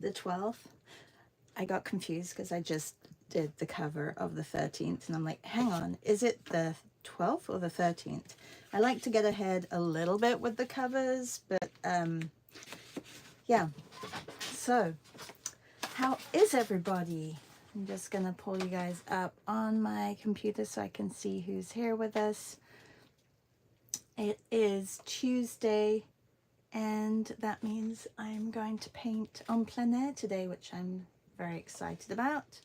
the 12th. I got confused because I just did the cover of the 13th, and I'm like, hang on, is it the 12th or the 13th? I like to get ahead a little bit with the covers, but yeah. So how is everybody? I'm just gonna pull you guys up on my computer so I can see who's here with us. It is Tuesday, and that means I'm going to paint en plein air today, which I'm very excited about.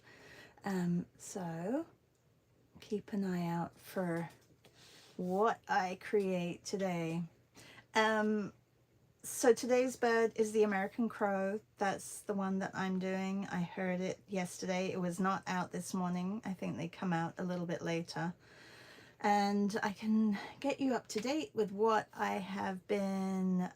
So keep an eye out for what I create today. So today's bird is the American crow. That's the one that I'm doing. I heard it yesterday. It was not out this morning. I think they come out a little bit later. And I can get you up to date with what I have been...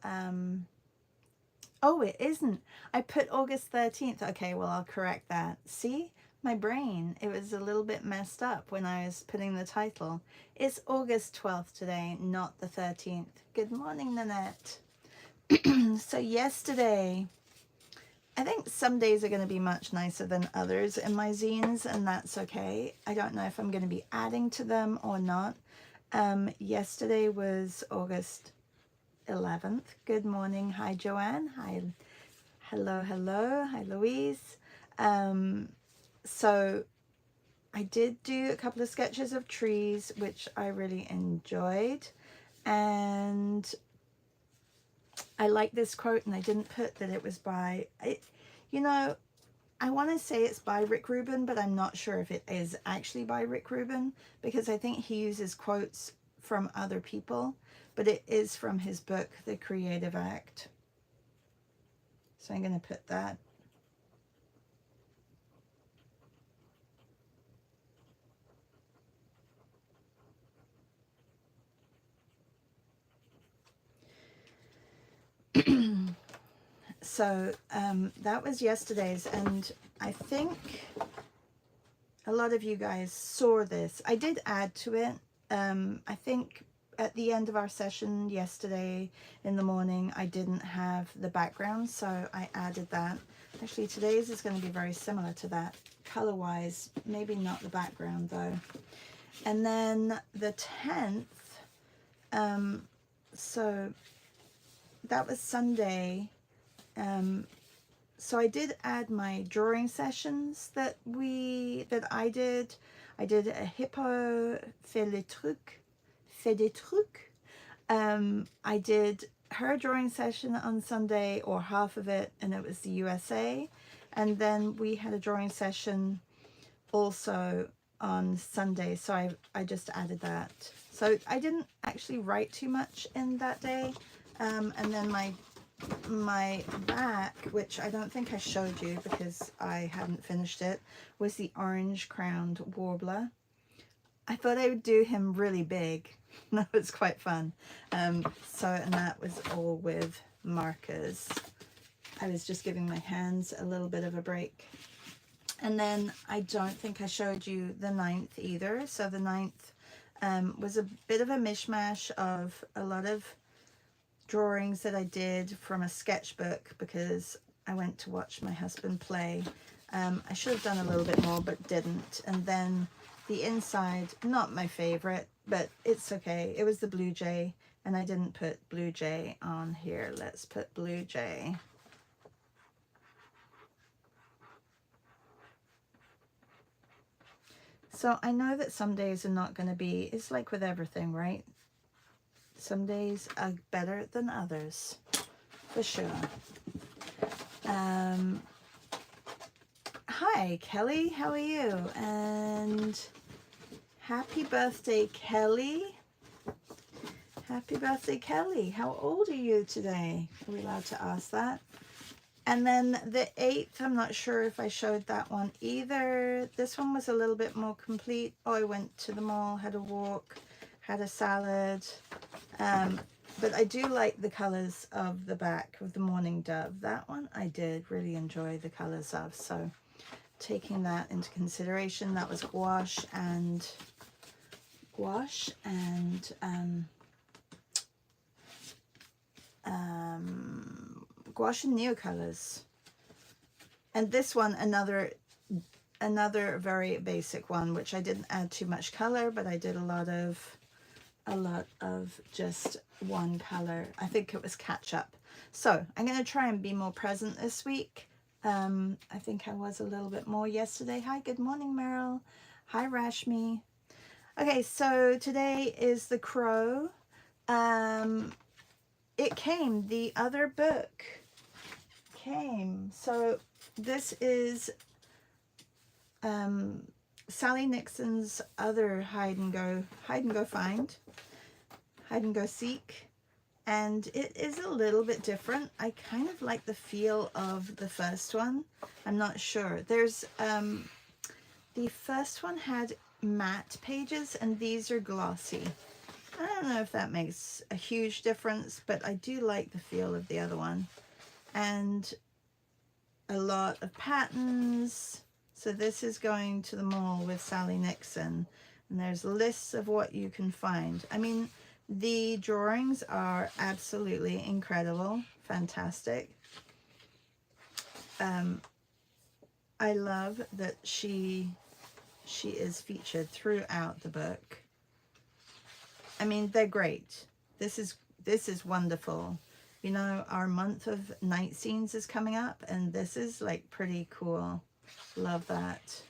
Oh, it isn't. I put August 13th. Okay, well, I'll correct that. See? My brain, it was a little bit messed up when I was putting the title. It's August 12th today, not the 13th. Good morning, Nanette. So yesterday, I think some days are going to be much nicer than others in my zines, and that's okay. I don't know if I'm going to be adding to them or not. Yesterday was August 11th. Good morning. Hi, Joanne. Hi. Hello, hello. Hi, Louise. So I did do a couple of sketches of trees, which I really enjoyed. And I like this quote, and I didn't put that it was by, you know, I want to say it's by Rick Rubin, but I'm not sure if it is actually by Rick Rubin, because I think he uses quotes from other people, but it is from his book, The Creative Act. So I'm going to put that. So that was yesterday's, and I think a lot of you guys saw this. I did add to it. I think at the end of our session yesterday in the morning, I didn't have the background, so I added that. Actually, today's is going to be very similar to that color-wise, maybe not the background though. And then the 10th, so that was Sunday. So I did add my drawing sessions that I did. I did a hippo fait des trucs. I did her drawing session on Sunday, or half of it, and it was the USA. And then we had a drawing session also on Sunday, so I just added that. So I didn't actually write too much in that day. And then my back, which I don't think I showed you because I hadn't finished it, was the orange crowned warbler. I thought I would do him really big. That was quite fun. And that was all with markers. I was just giving my hands a little bit of a break. And then I don't think I showed you the 9th either. So the 9th was a bit of a mishmash of a lot of drawings that I did from a sketchbook because I went to watch my husband play. I should have done a little bit more but didn't. And then the inside, not my favorite, but it's okay. It was the blue jay, and I didn't put blue jay on here. Let's put blue jay. So I know that some days are not going to be, it's like with everything, right? Some days are better than others, for sure. Hi, Kelly. How are you? And happy birthday, Kelly. Happy birthday, Kelly. How old are you today? Are we allowed to ask that? And then the 8th, I'm not sure if I showed that one either. This one was a little bit more complete. Oh, I went to the mall, had a walk, had a salad. But I do like the colors of the back of the Morning Dove. That one I did really enjoy the colors of. So taking that into consideration, that was gouache and gouache and Neocolors. And this one, another very basic one, which I didn't add too much color, but I did a lot of just one color. I think it was catch up. So I'm going to try and be more present this week. I think I was a little bit more yesterday. Hi, good morning, Meryl. Hi, Rashmi. Okay, so today is the crow. It came, the other book came. So this is Sally Nixon's other hide and go find, hide and go seek, and it is a little bit different. I kind of like the feel of the first one. I'm not sure. There's the first one had matte pages and these are glossy. I don't know if that makes a huge difference, but I do like the feel of the other one. And a lot of patterns. So this is going to the mall with Sally Nixon, and there's lists of what you can find. I mean, the drawings are absolutely incredible, fantastic. I love that she is featured throughout the book. I mean, they're great. This is wonderful. You know, our month of night scenes is coming up, and this is like pretty cool. Love that.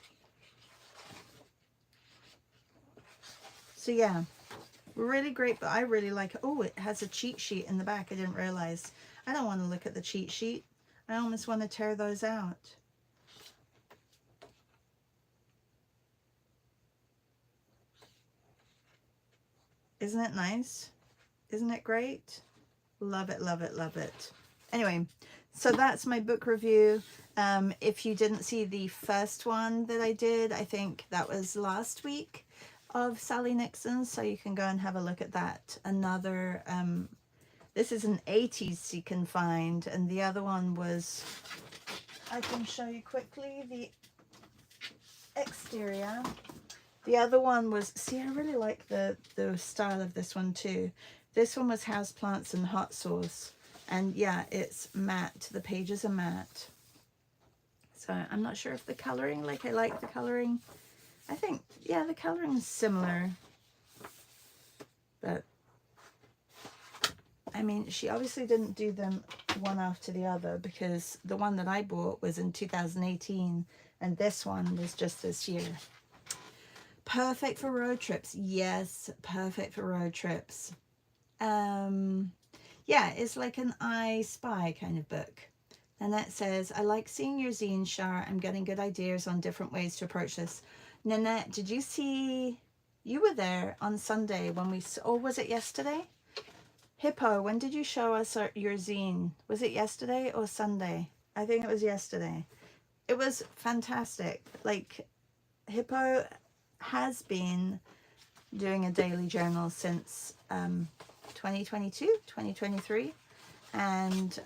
So yeah, really great, but I really like it. Oh, it has a cheat sheet in the back. I didn't realize. I don't want to look at the cheat sheet. I almost want to tear those out. Isn't it nice? Isn't it great? Love it, love it, love it. Anyway, so that's my book review. If you didn't see the first one that I did, I think that was last week of Sally Nixon, so you can go and have a look at that. Another, this is an 80s you can find, and the other one was, I can show you quickly the exterior. The other one was, see, I really like the style of this one too. This one was houseplants and hot sauce. And yeah, it's matte. The pages are matte. So I'm not sure if the coloring, like I like the coloring. I think, yeah, the coloring is similar. But, I mean, she obviously didn't do them one after the other, because the one that I bought was in 2018 and this one was just this year. Perfect for road trips. Yes, perfect for road trips. Yeah, it's like an I Spy kind of book. And that says, I like seeing your zine, Shar. I'm getting good ideas on different ways to approach this. Nanette, did you see, you were there on Sunday when we, or was it yesterday? Hippo, when did you show us your zine? Was it yesterday or Sunday? I think it was yesterday. It was fantastic. Like, Hippo has been doing a daily journal since 2022, 2023. And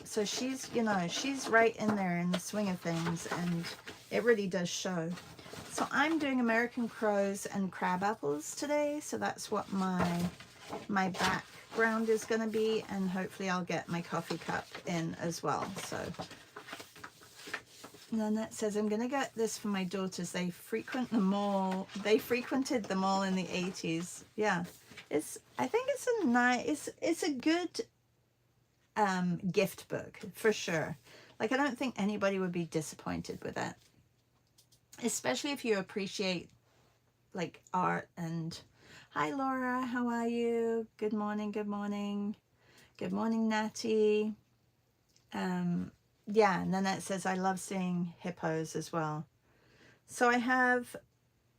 so she's, you know, she's right in there in the swing of things, and it really does show. So I'm doing American crows and crab apples today. So that's what my background is going to be, and hopefully I'll get my coffee cup in as well. So, and then that says, I'm going to get this for my daughters. They frequent the mall. They frequented the mall in the 80s. Yeah. I think it's a nice, it's a good gift book for sure. Like, I don't think anybody would be disappointed with it, especially if you appreciate like art. And hi Laura, how are you? Good morning, good morning. Good morning, Natty. Yeah, and then it says, I love seeing hippos as well. So I have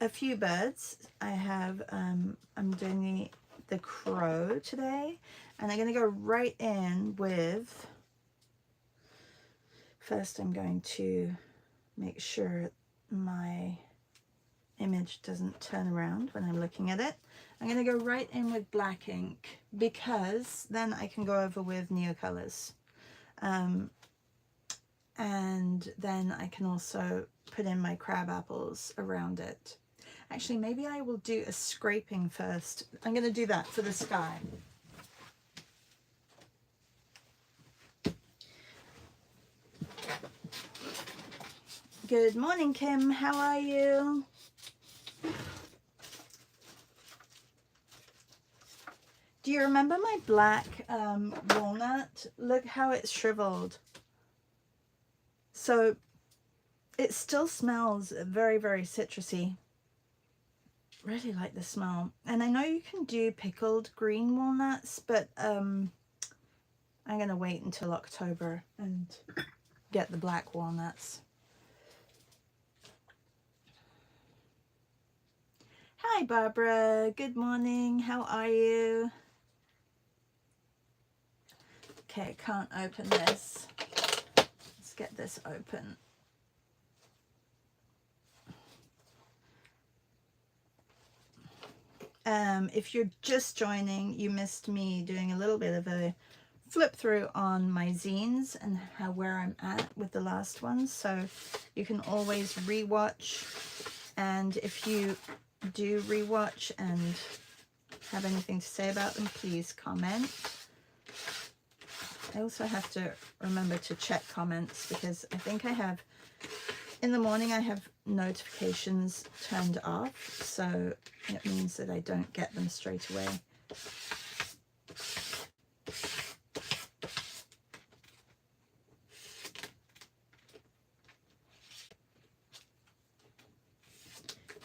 a few birds. I have, I'm doing the crow today, and I'm going to go right in with, first I'm going to make sure my image doesn't turn around when I'm looking at it. I'm going to go right in with black ink, because then I can go over with Neocolors. And then I can also put in my crab apples around it. Actually, maybe I will do a scraping first. I'm going to do that for the sky. Good morning, Kim. How are you? Do you remember my black walnut? Look how it's shriveled. So it still smells very, very citrusy. Really like the smell. And I know you can do pickled green walnuts, but I'm going to wait until October and get the black walnuts. Hi, Barbara. Good morning. How are you? Okay, can't open this. Let's get this open. If you're just joining, you missed me doing a little bit of a flip through on my zines and where I'm at with the last ones. So you can always rewatch, and if you do rewatch and have anything to say about them, please comment. I also have to remember to check comments because I think I have, in the morning I have notifications turned off, so it means that I don't get them straight away.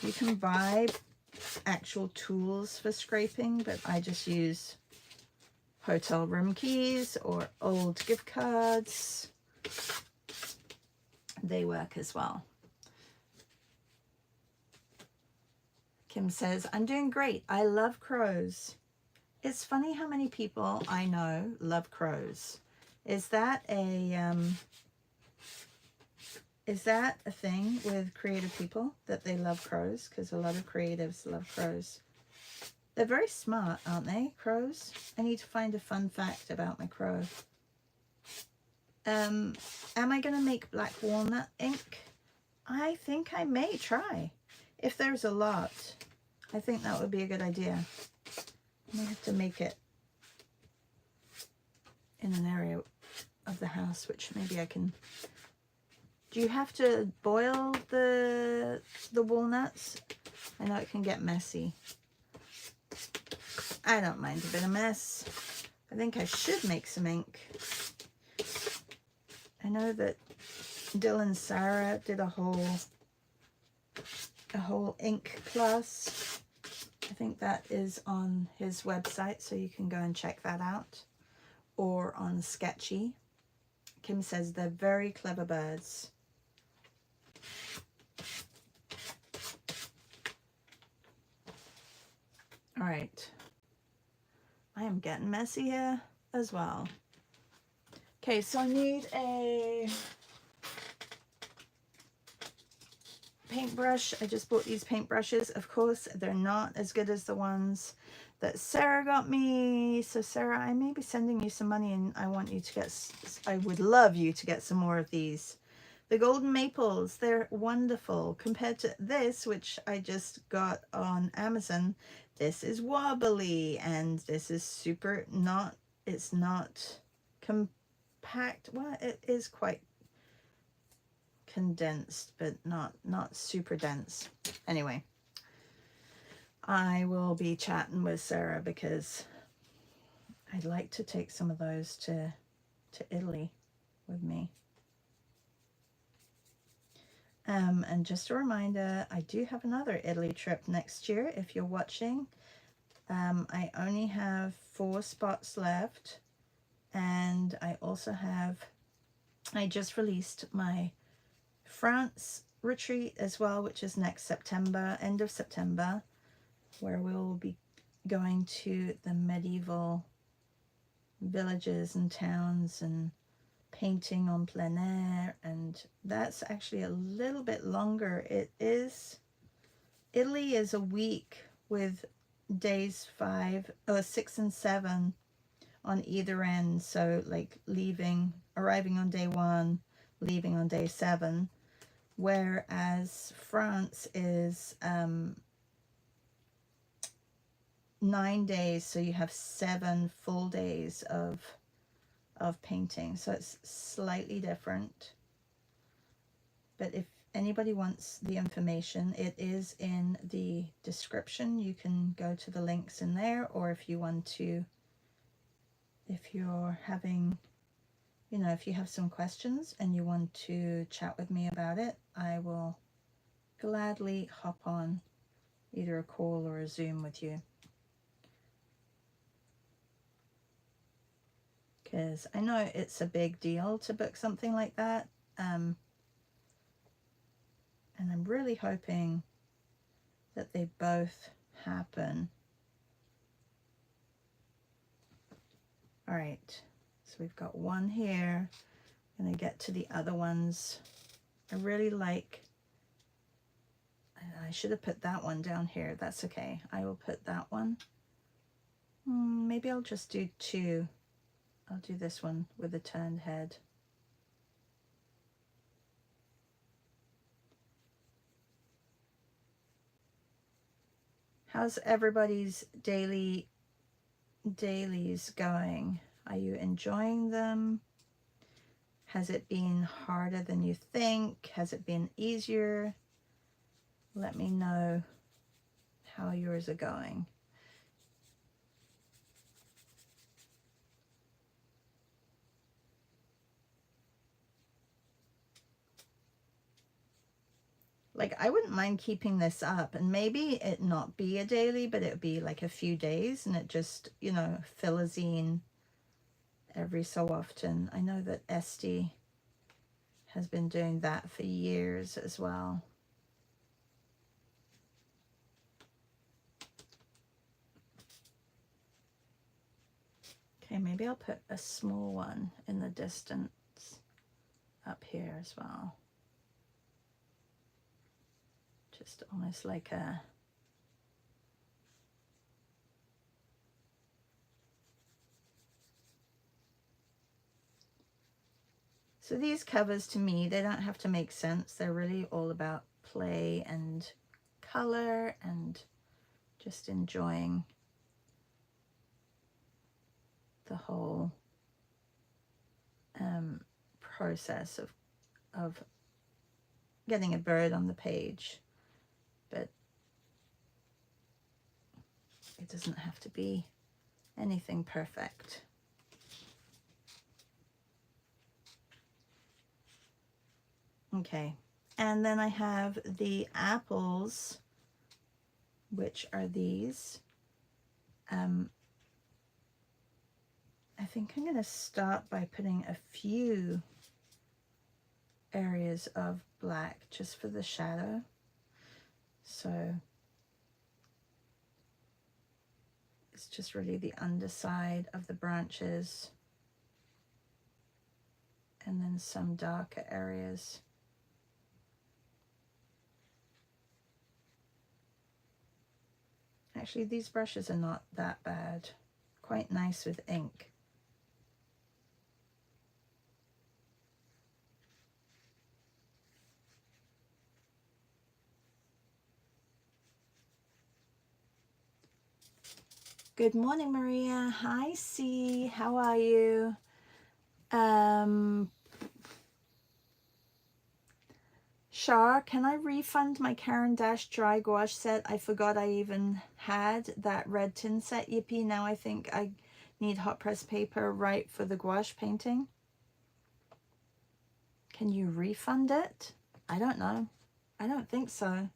You can buy actual tools for scraping, but I just use hotel room keys or old gift cards. They work as well. Kim says, I'm doing great. I love crows. It's funny how many people I know love crows. Is that a thing with creative people, that they love crows? Because a lot of creatives love crows. They're very smart, aren't they, crows? I need to find a fun fact about my crow. Am I going to make black walnut ink? I think I may try. If there's a lot, I think that would be a good idea. I may have to make it in an area of the house, which maybe I can. Do you have to boil the walnuts? I know it can get messy. I don't mind a bit of mess. I think I should make some ink. I know that Dylan Sarah did a whole ink class. I think that is on his website, so you can go and check that out. Or on Sketchy. Kim says they're very clever birds. All right. I am getting messy here as well. Okay, so I need a paintbrush. I just bought these paintbrushes. Of course, they're not as good as the ones that Sarah got me. So Sarah, I may be sending you some money, and I want you to get, I would love you to get some more of these. The golden maples, they're wonderful compared to this, which I just got on Amazon. This is wobbly, and this is super not, it's not compact. Well, it is quite condensed, but not super dense. Anyway, I will be chatting with Sarah because I'd like to take some of those to Italy with me. And just a reminder, I do have another Italy trip next year. If you're watching, I only have 4 spots left, and I also have, I just released my France retreat as well, which is next September, end of September, where we'll be going to the medieval villages and towns and painting on plein air, and that's actually a little bit longer. Italy is a week with days 6 and 7 on either end, so like arriving on day 1, leaving on day 7, whereas France is 9 days, so you have 7 full days of painting, so it's slightly different. But anybody wants the information, it is in the description. You can go to the links in there, or if you want to, if you're having, you know, if you have some questions and you want to chat with me about it, I will gladly hop on either a call or a Zoom with you. Because I know it's a big deal to book something like that. And I'm really hoping that they both happen. All right, so we've got one here. I'm gonna get to the other ones. I really like, I should have put that one down here. That's okay. I will put that one. Maybe I'll just do two. I'll do this one with a turned head. How's everybody's dailies going? Are you enjoying them? Has it been harder than you think? Has it been easier? Let me know how yours are going. Like, I wouldn't mind keeping this up, and maybe it not be a daily, but it would be like a few days, and it just, you know, fill a zine every so often. I know that Esty has been doing that for years as well. Okay, maybe I'll put a small one in the distance up here as well. Just almost like a, so these covers, to me, they don't have to make sense. They're really all about play and color and just enjoying the whole process of getting a bird on the page. But it doesn't have to be anything perfect. Okay, and then I have the apples, which are these. I think I'm going to start by putting a few areas of black just for the shadow. So it's just really the underside of the branches and then some darker areas. Actually, these brushes are not that bad. Quite nice with ink. Good morning, Maria. Hi, C. How are you? Shar, can I refund my Caran d'Ache dry gouache set? I forgot I even had that red tin set. Yippee, now I think I need hot press paper right for the gouache painting. Can you refund it? I don't know. I don't think so.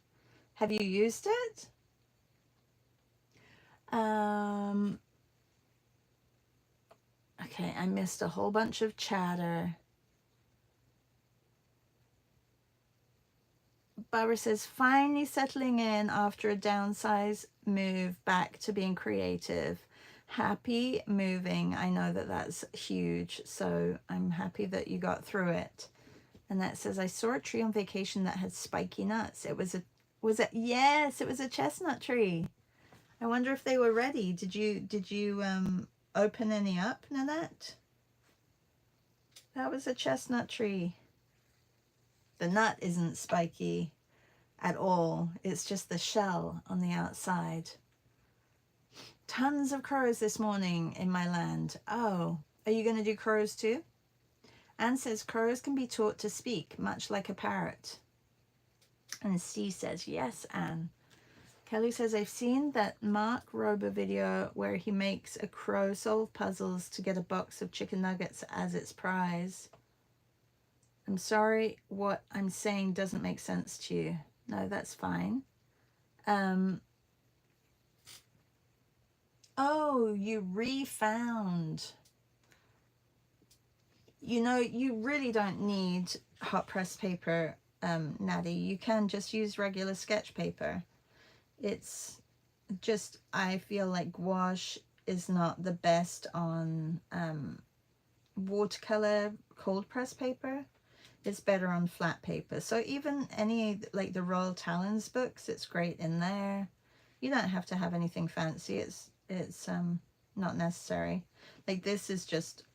Have you used it? Okay, I missed a whole bunch of chatter. Barbara says, finally settling in after a downsize move back to being creative. Happy moving. I know that that's huge, so I'm happy that you got through it. And that says, I saw a tree on vacation that had spiky nuts. It was a, yes, it was a chestnut tree. I wonder if they were ready. Did you open any up, Nanette? That was a chestnut tree. The nut isn't spiky at all. It's just the shell on the outside. Tons of crows this morning in my land. Oh, are you going to do crows too? Anne says crows can be taught to speak, much like a parrot. And Steve says, yes, Anne. Kelly says, I've seen that Mark Rober video where he makes a crow solve puzzles to get a box of chicken nuggets as its prize. I'm sorry, what I'm saying doesn't make sense to you. No, that's fine. Oh, you refound. You know, you really don't need hot press paper, Natty. You can just use regular sketch paper. It's just, I feel like gouache is not the best on watercolor cold press paper. It's better on flat paper. So even any, like the Royal Talons books, it's great in there. You don't have to have anything fancy. It's not necessary. Like this is just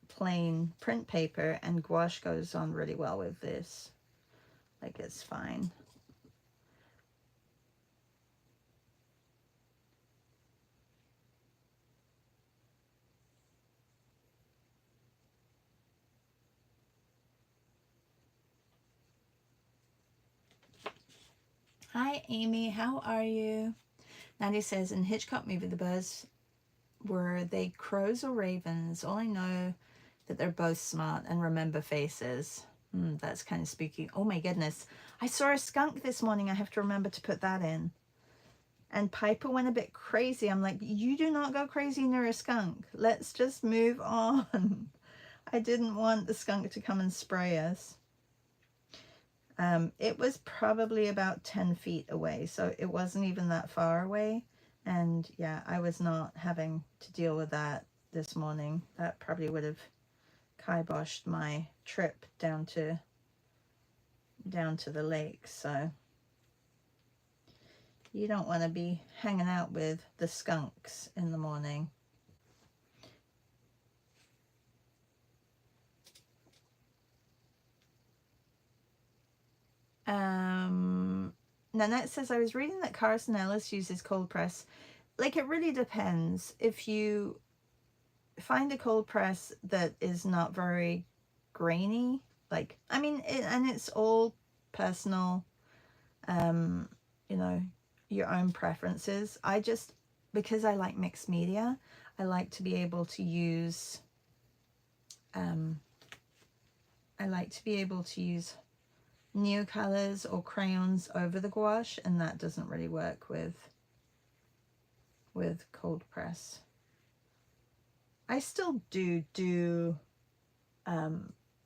plain print paper, and gouache goes on really well with this. Like it's fine. Hi Amy, how are you? Nadia says, in Hitchcock movie, the birds, were they crows or ravens? All I know that they're both smart and remember faces. That's kind of spooky. Oh my goodness. I saw a skunk this morning. I have to remember to put that in. And Piper went a bit crazy. I'm like, you do not go crazy near a skunk. Let's just move on. I didn't want the skunk to come and spray us. It was probably about 10 feet away, so it wasn't even that far away. And yeah, I was not having to deal with that this morning. That probably would have kiboshed my trip down to the lake. So you don't want to be hanging out with the skunks in the morning. Nanette says, I was reading that Carson Ellis uses cold press. Like, it really depends. If you find a cold press that is not very grainy, like, I mean, and it's all personal, you know, your own preferences. I just, because I like mixed media, I like to be able to use, neocolors or crayons over the gouache, and that doesn't really work with cold press. I still do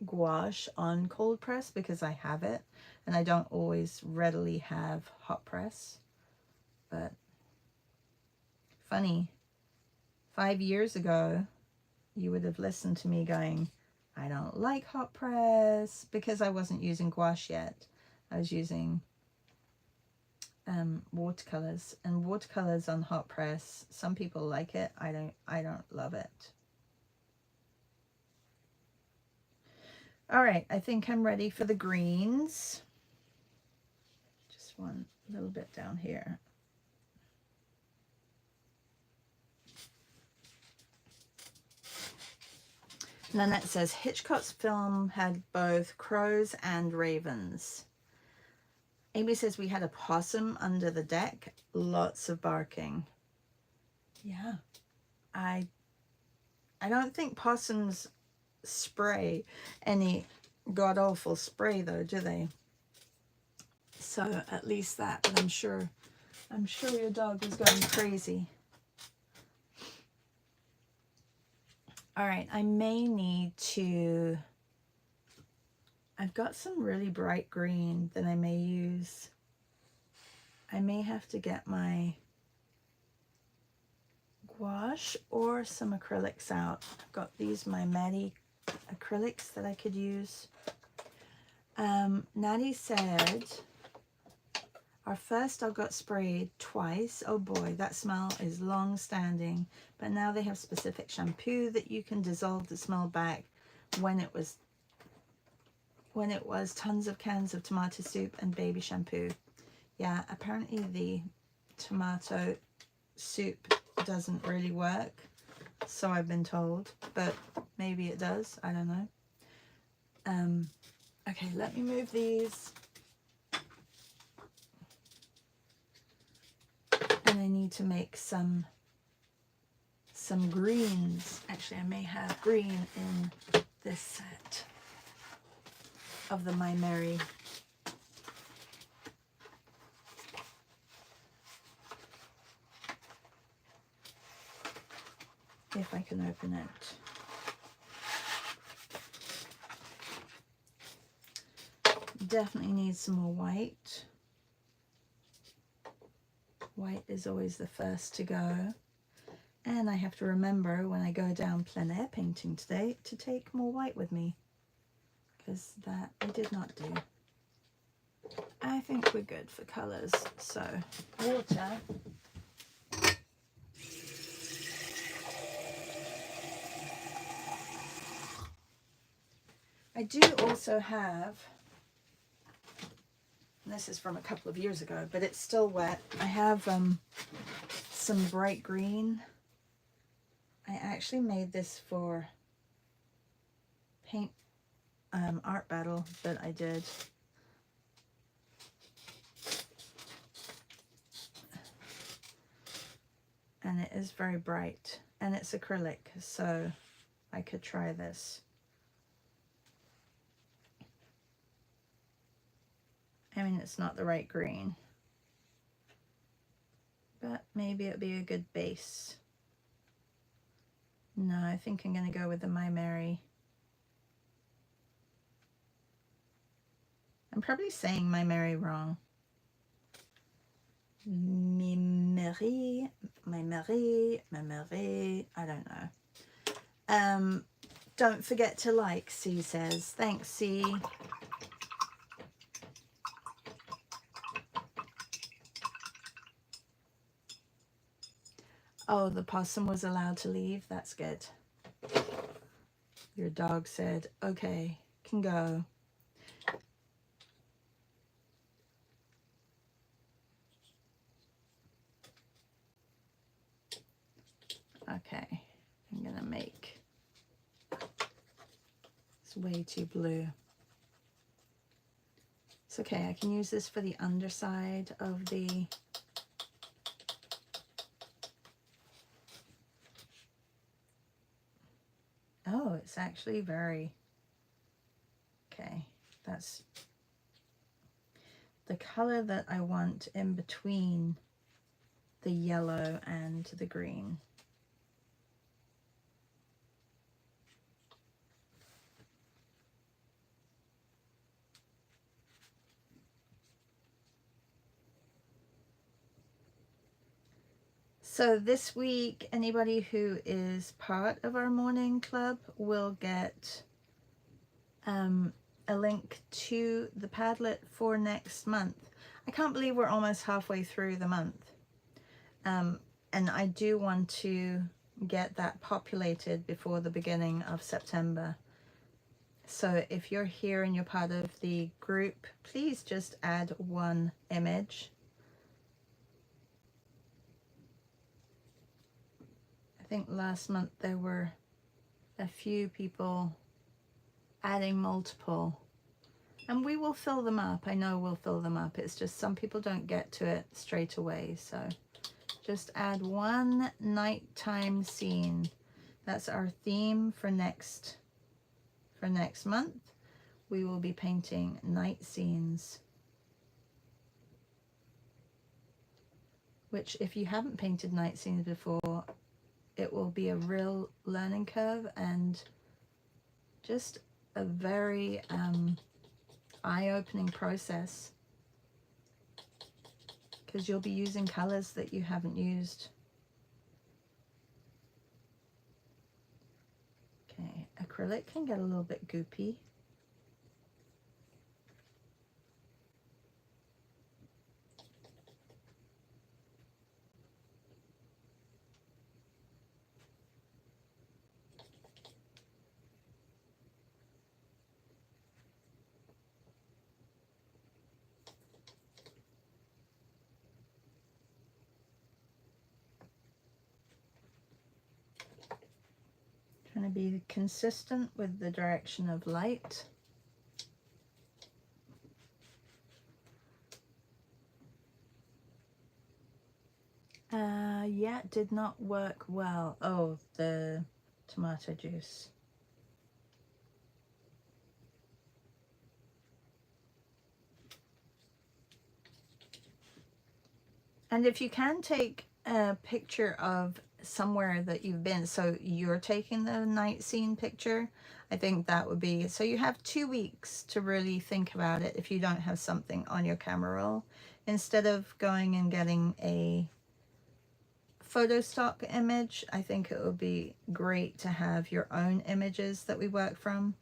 gouache on cold press because I have it, and I don't always readily have hot press. But funny, 5 years ago you would have listened to me going, I don't like hot press, because I wasn't using gouache yet. I was using watercolors, and watercolors on hot press, some people like it. I don't love it. All right, I think I'm ready for the greens. Just one little bit down here. Nanette says, Hitchcock's film had both crows and ravens. Amy says, we had a possum under the deck. Lots of barking. Yeah. I don't think possums spray any god-awful spray, though, do they? So at least that, but I'm sure your dog was going crazy. All right, I may need to, I've got some really bright green that I may use. I may have to get my gouache or some acrylics out. I've got these, my Maddie acrylics that I could use. Natty said, our first dog got sprayed twice. Oh boy, that smell is long standing. But now they have specific shampoo that you can dissolve the smell back. When it was tons of cans of tomato soup and baby shampoo. Yeah, apparently the tomato soup doesn't really work, so I've been told, but maybe it does. I don't know. Okay, let me move these. I need to make some greens. Actually, I may have green in this set of the My Mary. If I can open it. Definitely need some more white. White is always the first to go. And I have to remember when I go down plein air painting today to take more white with me, because that I did not do. I think we're good for colors. So water. I do also have, and this is from a couple of years ago, but it's still wet. I have some bright green. I actually made this for paint art battle that I did. And it is very bright, and it's acrylic, so I could try this. I mean, it's not the right green, but maybe it'd be a good base. No, I think I'm going to go with the My Mary. I'm probably saying My Mary wrong. My Mary, My Mary, My Mary, I don't know. Don't forget to like, C says. Thanks, C. Oh, the possum was allowed to leave. That's good. Your dog said, okay, can go. Okay, I'm gonna make, it's way too blue. It's okay, I can use this for the underside of the, oh, it's actually very, okay, that's the color that I want in between the yellow and the green. So this week, anybody who is part of our morning club will get a link to the Padlet for next month. I can't believe we're almost halfway through the month. And I do want to get that populated before the beginning of September. So if you're here and you're part of the group, please just add one image. I think last month there were a few people adding multiple, and we will fill them up. I know we'll fill them up. It's just some people don't get to it straight away. So just add one nighttime scene. That's our theme for next month. We will be painting night scenes, which if you haven't painted night scenes before, it will be a real learning curve and just a very eye-opening process, because you'll be using colors that you haven't used. Okay, acrylic can get a little bit goopy. Trying to be consistent with the direction of light. Yeah, did not work well. Oh, the tomato juice. And if you can take a picture of somewhere that you've been, so you're taking the night scene picture, I think that would be, so you have 2 weeks to really think about it if you don't have something on your camera roll, instead of going and getting a photo stock image. I think it would be great to have your own images that we work from.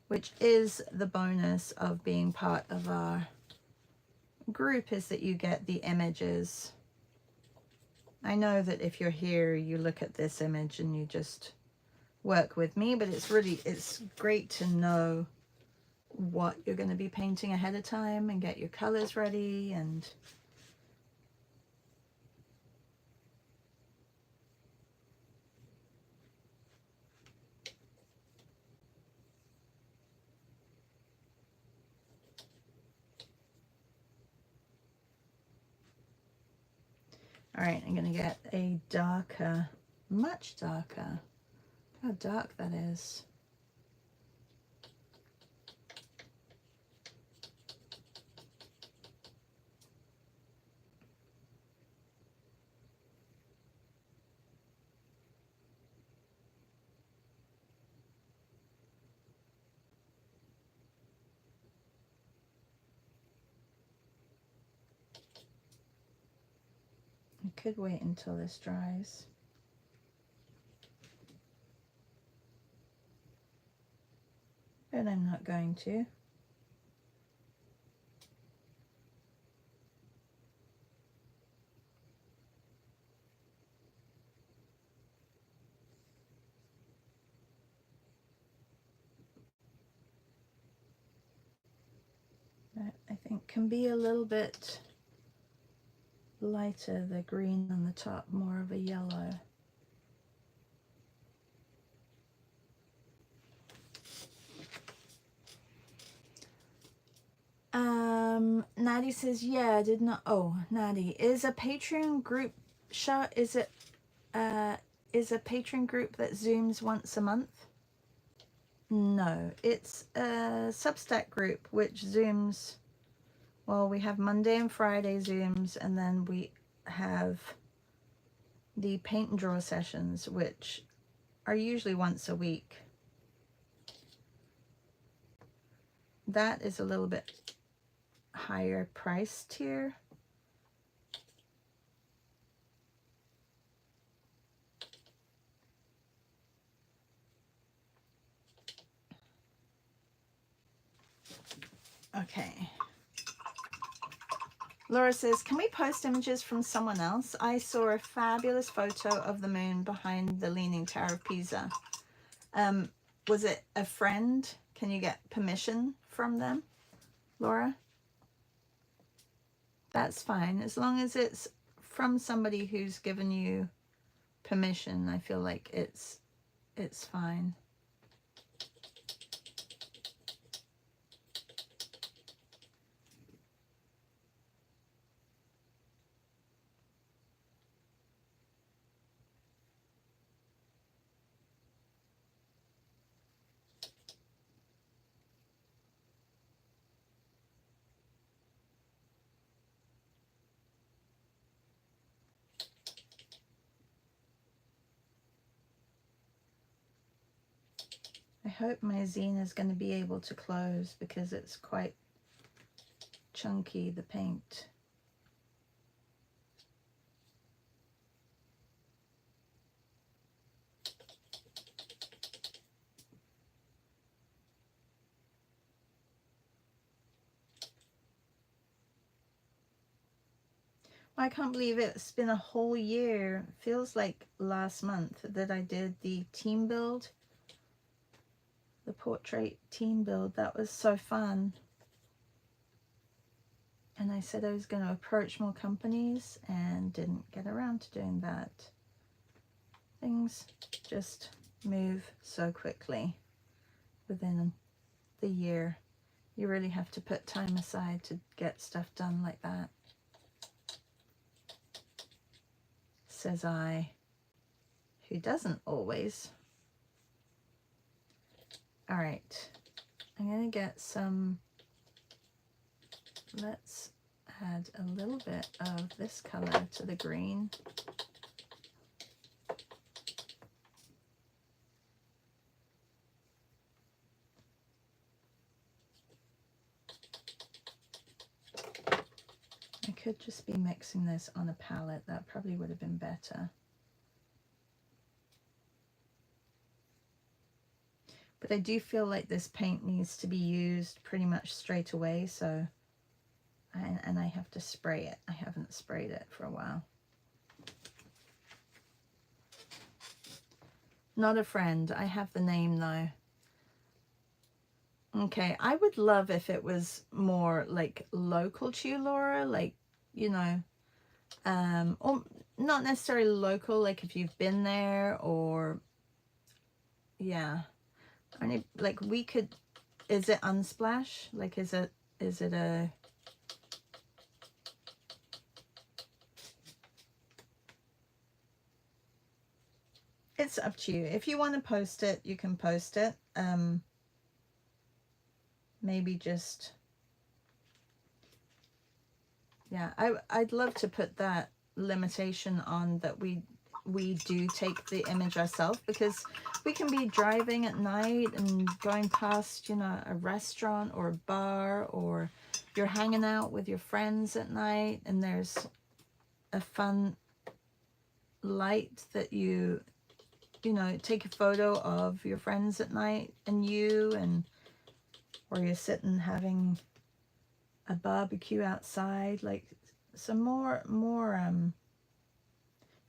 Which is the bonus of being part of our group, is that you get the images. I know that if you're here, you look at this image and you just work with me, but it's great to know what you're going to be painting ahead of time and get your colors ready. And all right, I'm going to get a darker, much darker. How dark that is. I could wait until this dries. But I'm not going to. That I think can be a little bit lighter, the green on the top, more of a yellow. Natty says, yeah, I did not. Oh, Natty, is a Patreon group shot? Is a Patreon group that Zooms once a month? No, it's a Substack group which Zooms. Well, we have Monday and Friday Zooms, and then we have the paint and draw sessions, which are usually once a week. That is a little bit higher price tier. Okay. Laura says, can we post images from someone else? I saw a fabulous photo of the moon behind the Leaning Tower of Pisa. Was it a friend? Can you get permission from them, Laura? That's fine. As long as it's from somebody who's given you permission, I feel like it's fine. I hope my zine is going to be able to close because it's quite chunky, the paint. I can't believe it's been a whole year. Feels like last month that I did the team build, the portrait team build. That was so fun. And I said I was going to approach more companies and didn't get around to doing that. Things just move so quickly within the year. You really have to put time aside to get stuff done like that. Says I, who doesn't always. All right, I'm gonna get some, let's add a little bit of this color to the green. I could just be mixing this on a palette. That probably would have been better. But I do feel like this paint needs to be used pretty much straight away, so, and I have to spray it. I haven't sprayed it for a while. Not a friend. I have the name though. Okay, I would love if it was more like local to you, Laura, like, you know, or not necessarily local, like if you've been there, or yeah, only like we could, is it Unsplash? Like, is it a, it's up to you. If you want to post it, you can post it. Maybe just, yeah, I'd love to put that limitation on that we do take the image ourselves, because we can be driving at night and going past, you know, a restaurant or a bar, or you're hanging out with your friends at night and there's a fun light that you know, take a photo of your friends at night and you, and or you're sitting having a barbecue outside, like some more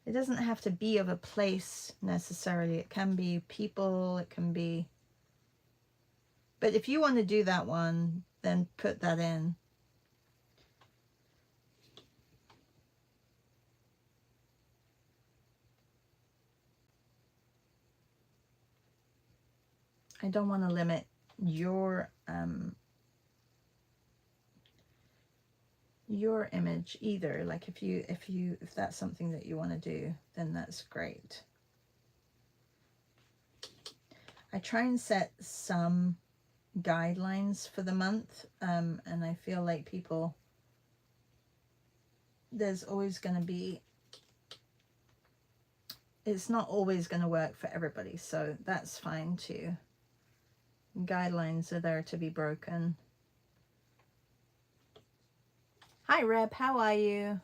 it doesn't have to be of a place necessarily. It can be people, it can be, but if you want to do that one, then put that in. I don't want to limit your image either. Like if that's something that you want to do, then that's great. I try and set some guidelines for the month, and I feel like people, there's always going to be, it's not always going to work for everybody, so that's fine too. Guidelines are there to be broken. Hi Reb, how are you?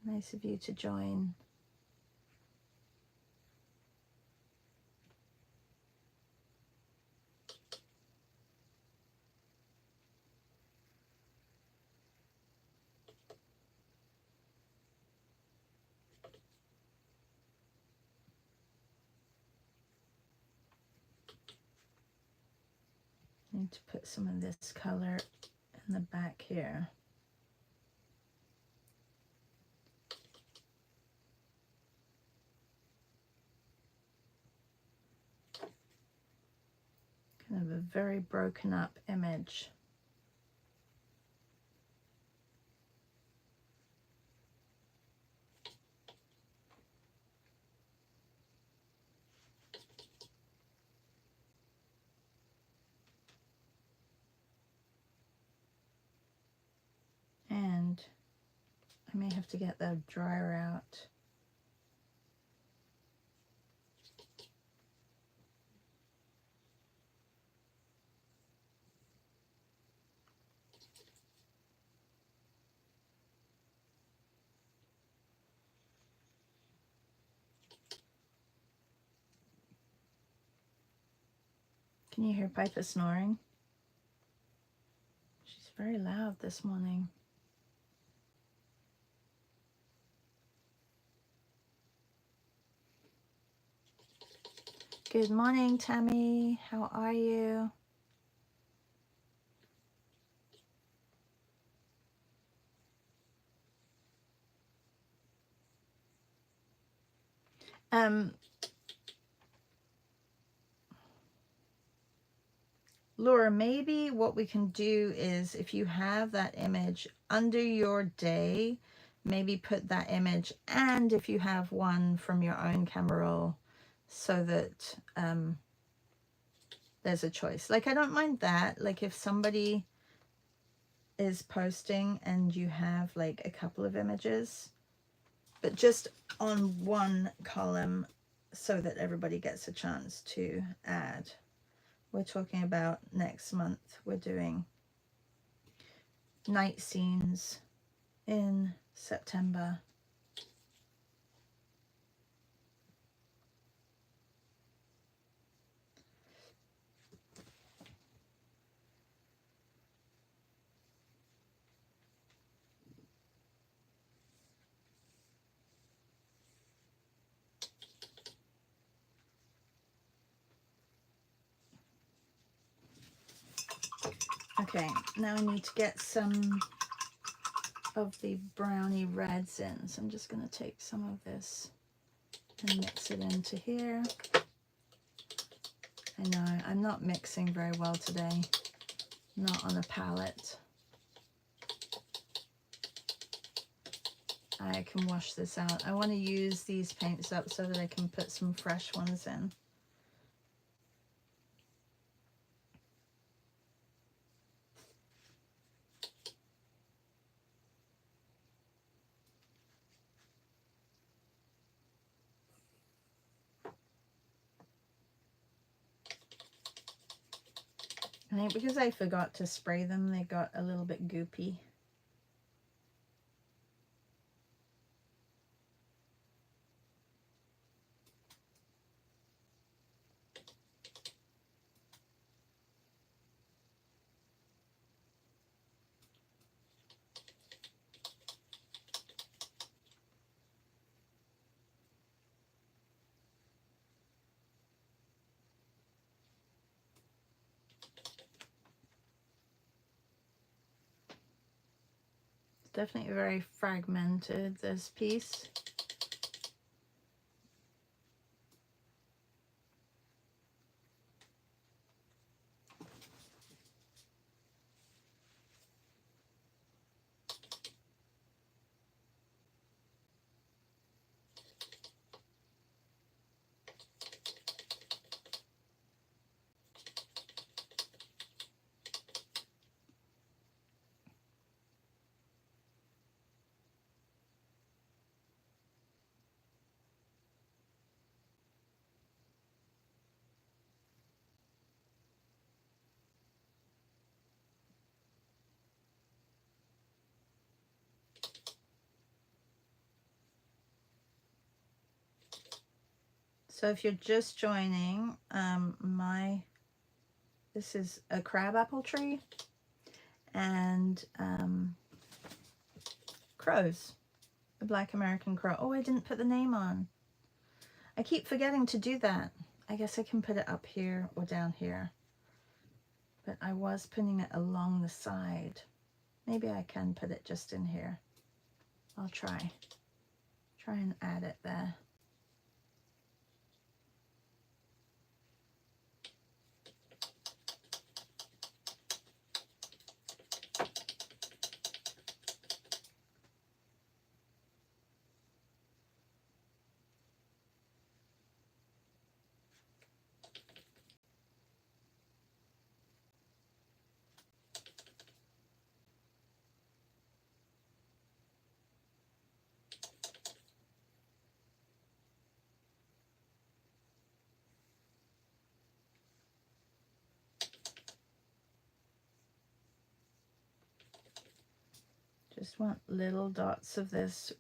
Nice of you to join. I need to put some of this color in the back here. Kind of a very broken up image. And I may have to get the dryer out. Can you hear Piper snoring? She's very loud this morning. Good morning, Tammy. How are you? Laura, maybe what we can do is, if you have that image under your day, maybe put that image, and if you have one from your own camera roll, so that there's a choice. Like, I don't mind that. Like, if somebody is posting and you have like a couple of images, but just on one column so that everybody gets a chance to add. We're talking about next month. We're doing night scenes in September. Okay, now I need to get some of the brownie reds in. So I'm just going to take some of this and mix it into here. I know, I'm not mixing very well today. Not on a palette. I can wash this out. I want to use these paints up so that I can put some fresh ones in. I think because I forgot to spray them, they got a little bit goopy. Definitely very fragmented, this piece. So if you're just joining, this is a crabapple tree and crows, a black American crow. Oh, I didn't put the name on. I keep forgetting to do that. I guess I can put it up here or down here, but I was putting it along the side. Maybe I can put it just in here. I'll try and add it there. Just want little dots of this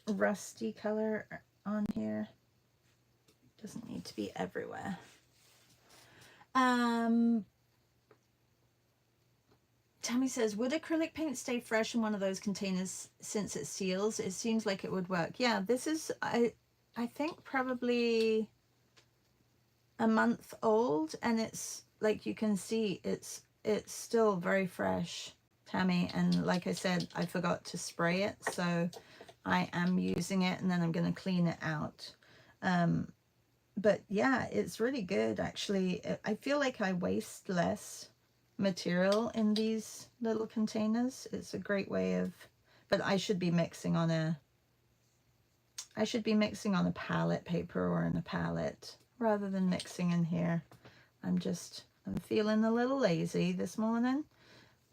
rusty color on here. Doesn't need to be everywhere. Tammy says, would acrylic paint stay fresh in one of those containers since it seals? It seems like it would work. Yeah, this is, I think, probably a month old, and it's like you can see it's still very fresh, Tammy. And like I said, I forgot to spray it, so I am using it, and then I'm going to clean it out. But yeah, it's really good actually. I feel like I waste less material in these little containers. It's a great way of, but I should be mixing on a palette paper or in a palette rather than mixing in here. I'm feeling a little lazy this morning,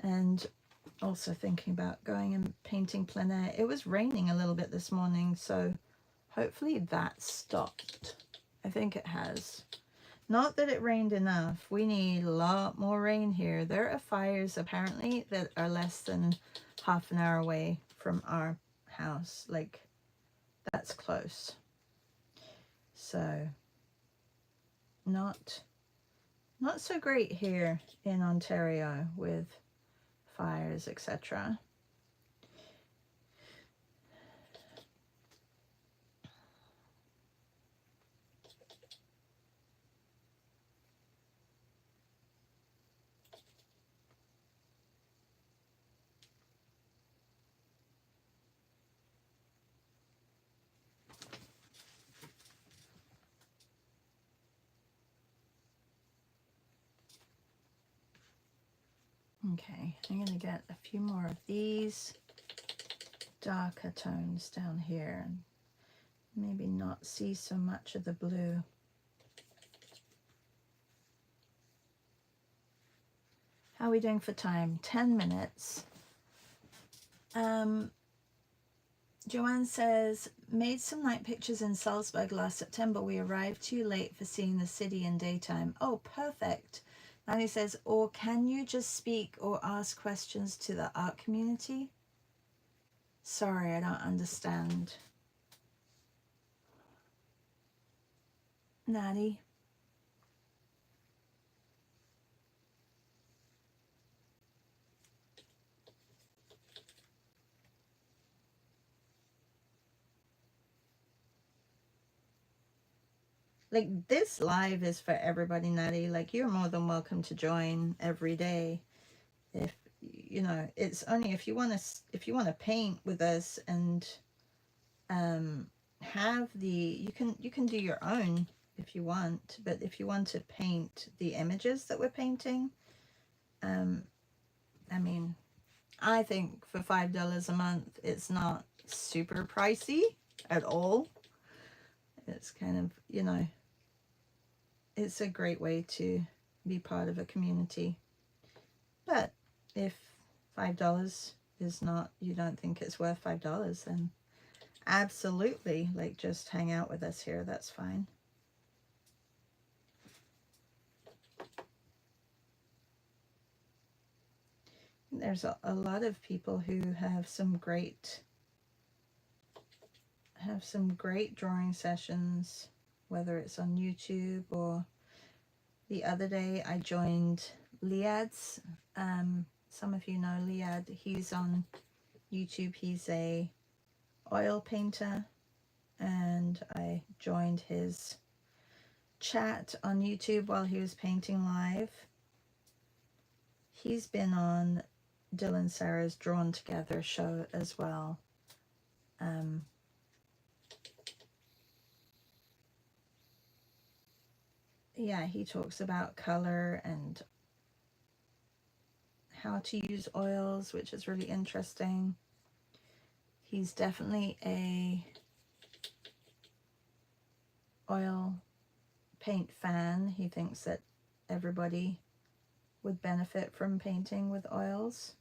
and also thinking about going and painting plein air. It was raining a little bit this morning, so hopefully that stopped. I think it has. Not that it rained enough. We need a lot more rain here. There are fires apparently that are less than half an hour away from our house. Like, that's close. So not so great here in Ontario with fires, etc. Okay, I'm going to get a few more of these darker tones down here and maybe not see so much of the blue. How are we doing for time? 10 minutes. Joanne says, made some night pictures in Salzburg last September. We arrived too late for seeing the city in daytime. Oh, perfect. Nanny says, or can you just speak or ask questions to the art community? Sorry, I don't understand. Natty. Like, this live is for everybody, Natty. Like, you're more than welcome to join every day. If you know, it's only if you want to paint with us and have the you can do your own if you want, but if you want to paint the images that we're painting, I mean, I think for $5 a month it's not super pricey at all. It's kind of, you know, it's a great way to be part of a community. But if $5 is not, you don't think it's worth $5, then absolutely, like, just hang out with us here. That's fine. There's a lot of people who have some great drawing sessions, whether it's on YouTube or the other day I joined Liad's. Some of you know Liad. He's on YouTube. He's a oil painter, and I joined his chat on YouTube while he was painting live. He's been on Dylan Sarah's Drawn Together show as well. Yeah, he talks about color and how to use oils, which is really interesting. He's definitely a oil paint fan. He thinks that everybody would benefit from painting with oils.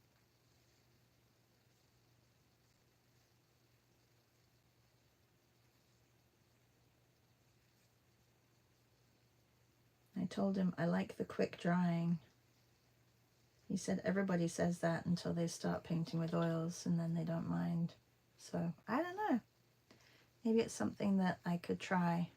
I told him I like the quick drying. He said everybody says that until they start painting with oils, and then they don't mind. So I don't know. Maybe it's something that I could try.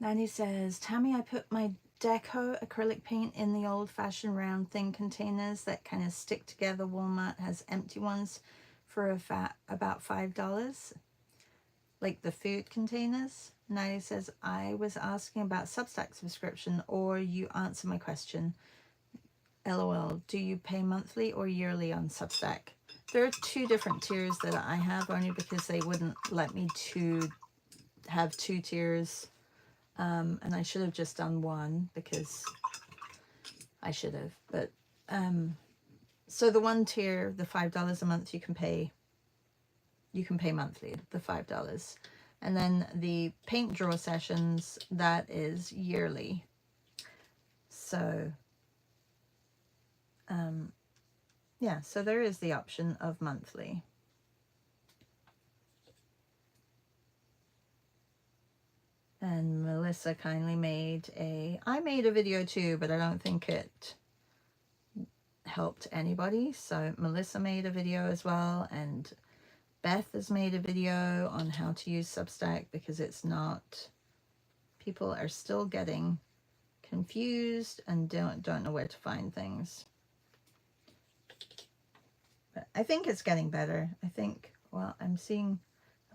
Nanny says, Tammy, I put my Deco acrylic paint in the old-fashioned round thin containers that kind of stick together. Walmart has empty ones for about $5, like the food containers. Nadia says, I was asking about Substack subscription, or you answer my question. LOL. Do you pay monthly or yearly on Substack? There are 2 different tiers that I have, only because they wouldn't let me to have 2 tiers. And I should have just done 1, because I should have. But so the 1 tier, the $5 a month, you can pay monthly, the $5. And then the paint draw sessions, that is yearly. So yeah, so there is the option of monthly. And Melissa kindly made I made a video too, but I don't think it helped anybody. So Melissa made a video as well, and Beth has made a video on how to use Substack, because it's not, people are still getting confused and don't know where to find things. But I think it's getting better. I think, well, I'm seeing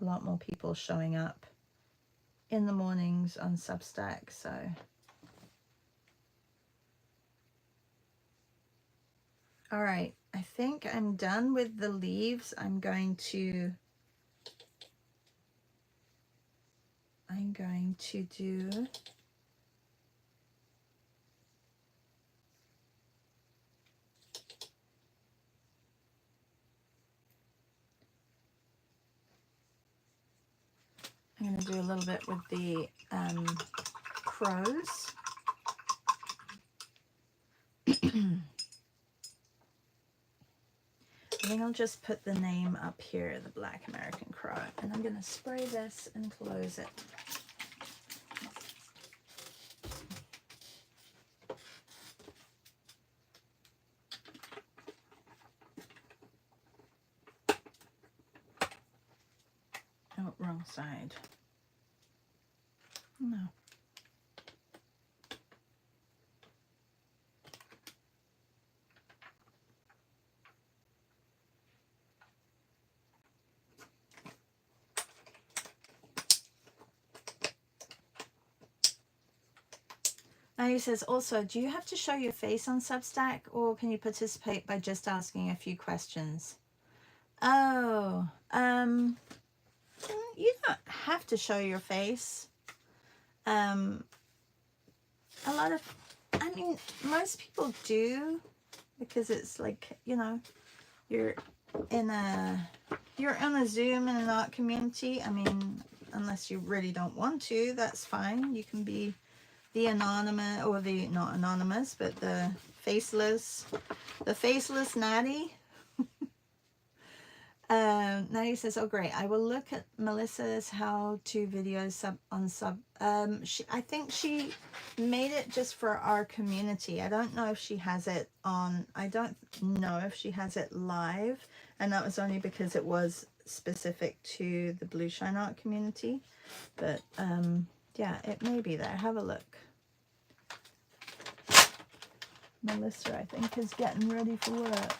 a lot more people showing up in the mornings on Substack, so all right, I think I'm done with the leaves. I'm going to do a little bit with the crows. I think I'll just put the name up here, the Black American Crow, and I'm going to spray this and close it. Oh, wrong side. No. He says, also, do you have to show your face on Substack, or can you participate by just asking a few questions? Oh, you don't have to show your face. A lot of, I mean, most people do, because it's like, you know, you're on a Zoom in an art community. I mean, unless you really don't want to, that's fine. You can be the anonymous, or the, not anonymous, but the faceless Natty. Natty says, oh great, I will look at Melissa's how-to videos I think she made it just for our community. I don't know if she has it on, I don't know if she has it live, and that was only because it was specific to the Blue Shine Art community. But yeah, it may be there. Have a look. Melissa, I think, is getting ready for work.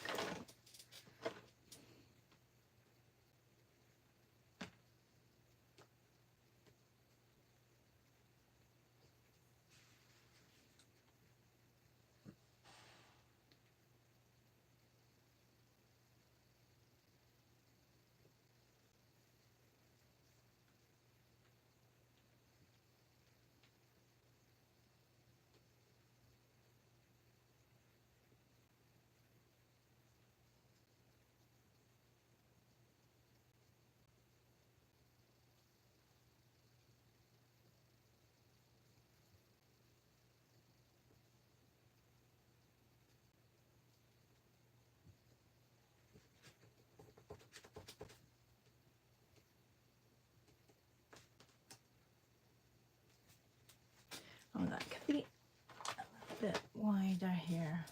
Oh, that could be a little bit wider here.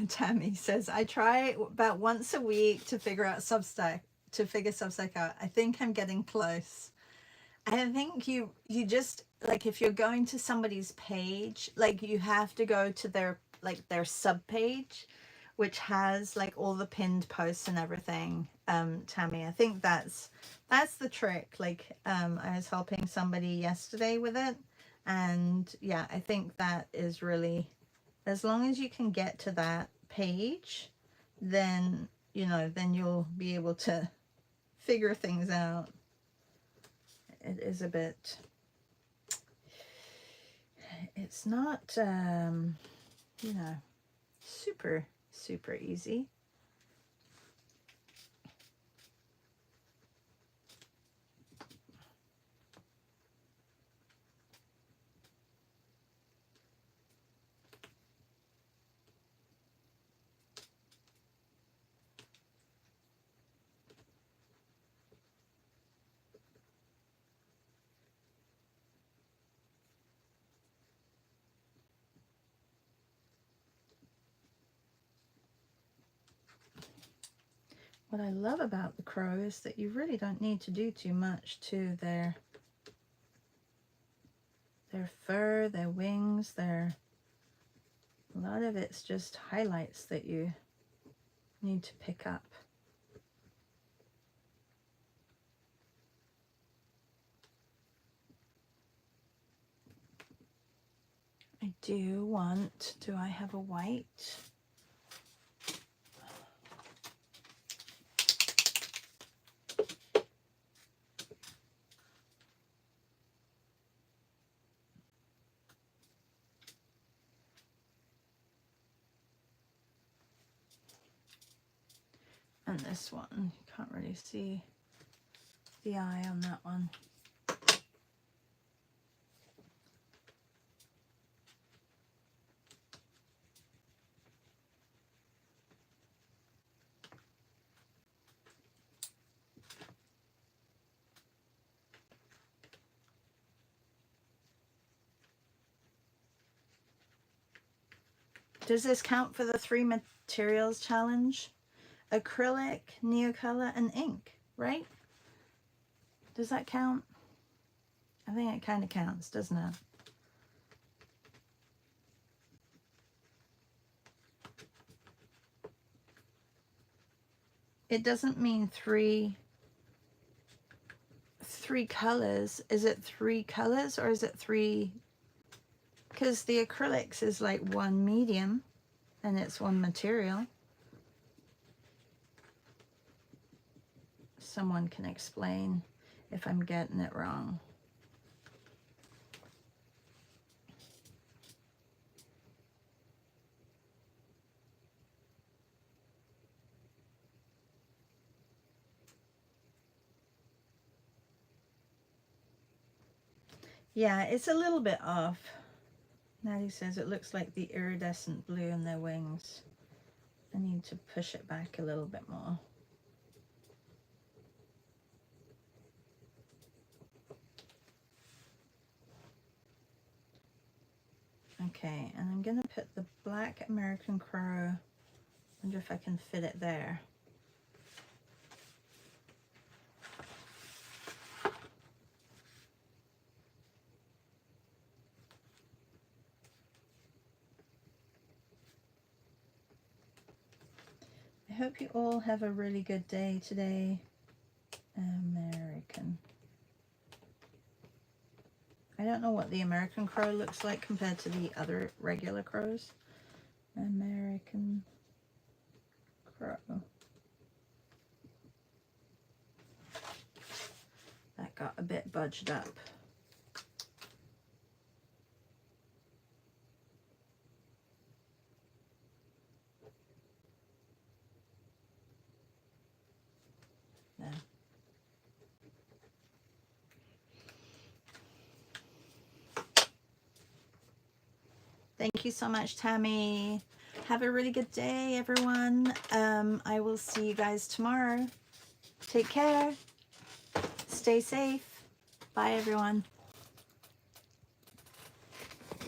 Tammy says, I try about once a week to figure Substack out. I think I'm getting close. I think you just, like, if you're going to somebody's page, like, you have to go to their sub page, which has like all the pinned posts and everything. Tammy, I think that's the trick. Like, I was helping somebody yesterday with it, and yeah, I think that is really, as long as you can get to that page, then, you know, then you'll be able to figure things out. It is a bit, it's not, you know, super easy. What I love about the crow is that you really don't need to do too much to their fur, their wings, a lot of it's just highlights that you need to pick up. I do I have a white? And this one, you can't really see the eye on that one. Does this count for the 3 materials challenge? Acrylic, Neocolor, and ink, right? Does that count? I think it kind of counts, doesn't it? It doesn't mean three colors. Is it 3 colors or is it 3? Because the acrylics is like 1 medium and it's 1 material. Someone can explain if I'm getting it wrong. Yeah, it's a little bit off. Natty says it looks like the iridescent blue in their wings. I need to push it back a little bit more. Okay, and I'm gonna put the black American Crow. Wonder if I can fit it there. I hope you all have a really good day today. American. I don't know what the American Crow looks like compared to the other regular crows. American Crow. That got a bit budged up. There. Thank you so much, Tammy. Have a really good day, everyone. I will see you guys tomorrow. Take care. Stay safe. Bye, everyone.